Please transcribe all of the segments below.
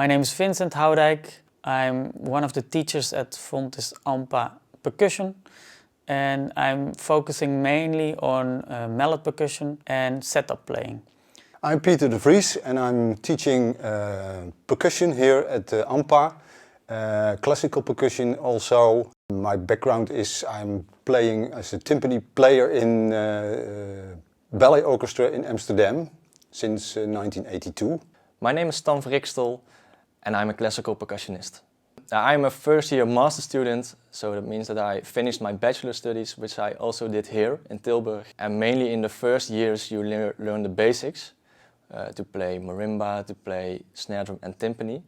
My name is Vincent Houdijk. I'm one of the teachers at Fontys AMPA Percussion, and I'm focusing mainly on mallet percussion and setup playing. I'm Peter de Vries and I'm teaching percussion here at AMPA, classical percussion also. My background is I'm playing as a timpani player in ballet orchestra in Amsterdam since 1982. My name is Stan Vrikstel and I'm a classical percussionist. I'm a first year master student, so that means that I finished my bachelor studies, which I also did here in Tilburg. And mainly in the first years you learn the basics, to play marimba, to play snare drum and timpani.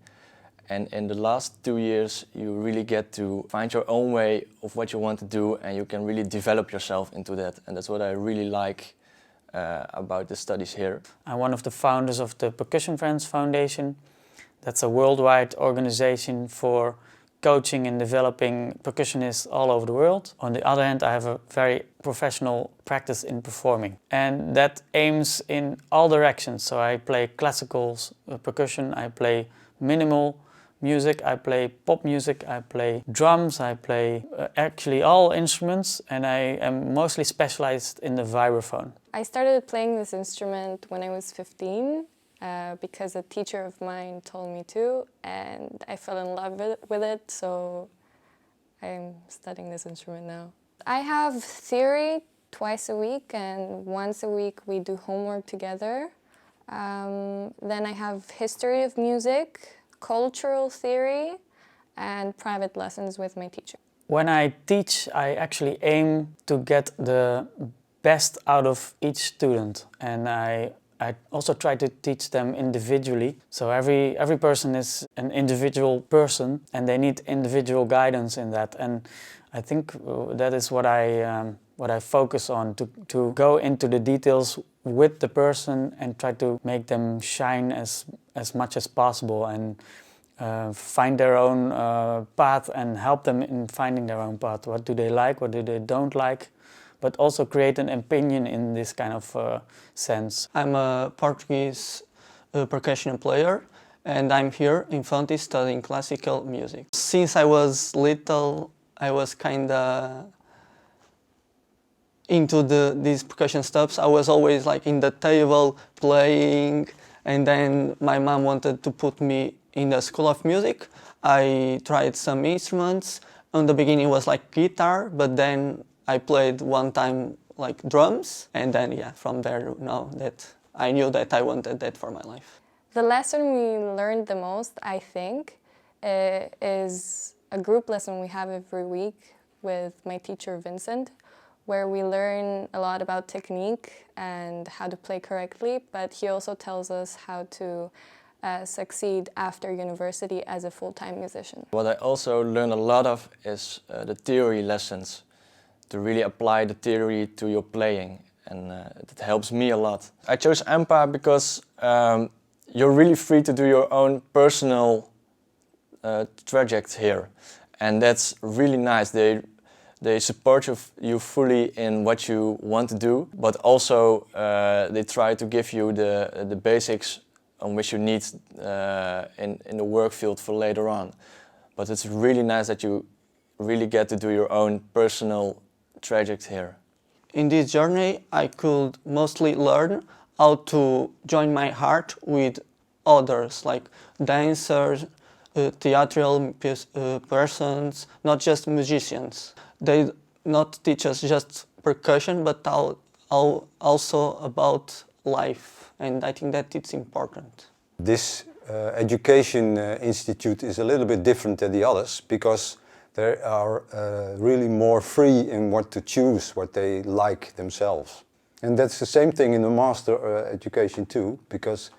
And in the last 2 years you really get to find your own way of what you want to do, and you can really develop yourself into that. And that's what I really like about the studies here. I'm one of the founders of the Percussion Friends Foundation. That's a worldwide organization for coaching and developing percussionists all over the world. On the other hand, I have a very professional practice in performing, and that aims in all directions. So I play classical percussion, I play minimal music, I play pop music, I play drums, I play actually all instruments, and I am mostly specialized in the vibraphone. I started playing this instrument when I was 15 because a teacher of mine told me to, and I fell in love with it, so I'm studying this instrument now. I have theory twice a week, and once a week we do homework together. Then I have history of music, cultural theory, and private lessons with my teacher. When I teach, I actually aim to get the best out of each student, and I also try to teach them individually. So every person is an individual person, and they need individual guidance in that. And I think that is what I focus on, to go into the details with the person and try to make them shine as much as possible, and find their own path and help them in finding their own path. What do they like, what do they don't like? But also create an opinion in this kind of sense. I'm a Portuguese percussion player, and I'm here in Fontys studying classical music. Since I was little, I was kinda into these percussion stuffs. I was always like in the table playing, and then my mom wanted to put me in the school of music. I tried some instruments. In the beginning it was like guitar, but then I played one time like drums, and then yeah, from there now that I knew that I wanted that for my life. The lesson we learned the most, I think, is a group lesson we have every week with my teacher Vincent, where we learn a lot about technique and how to play correctly, but he also tells us how to succeed after university as a full-time musician. What I also learn a lot of is the theory lessons, to really apply the theory to your playing, and it helps me a lot. I chose AMPA because you're really free to do your own personal trajectory here, and that's really nice. They support you fully in what you want to do, but also they try to give you the basics on which you need in the work field for later on. But it's really nice that you really get to do your own personal trajectory here. In this journey I could mostly learn how to join my heart with others, like dancers, theatrical persons, not just musicians. They not teach us just percussion, but also about life, and I think that it's important. This education institute is a little bit different than the others, because they are really more free in what to choose, what they like themselves. And that's the same thing in the master education too, because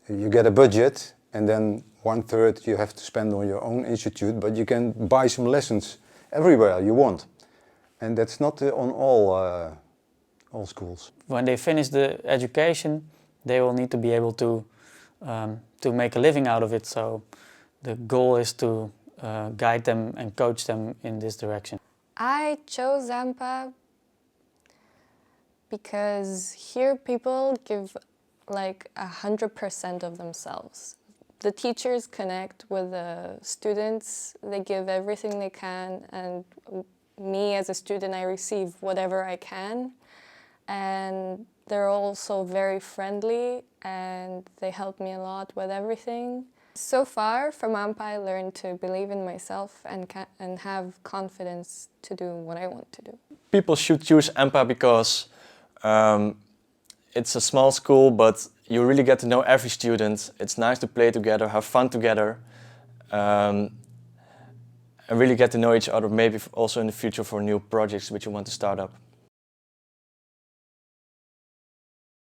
you get a budget, and then 1/3 you have to spend on your own institute, but you can buy some lessons everywhere you want. And that's not on all schools. When they finish the education, they will need to be able to make a living out of it. So the goal is to guide them and coach them in this direction. I chose AMPA because here people give like 100% of themselves. The teachers connect with the students, they give everything they can, and me as a student, I receive whatever I can. And they're also very friendly and they help me a lot with everything. So far from AMPA, I learned to believe in myself and have confidence to do what I want to do. People should choose AMPA because it's a small school, but you really get to know every student. It's nice to play together, have fun together, and really get to know each other, maybe also in the future for new projects which you want to start up.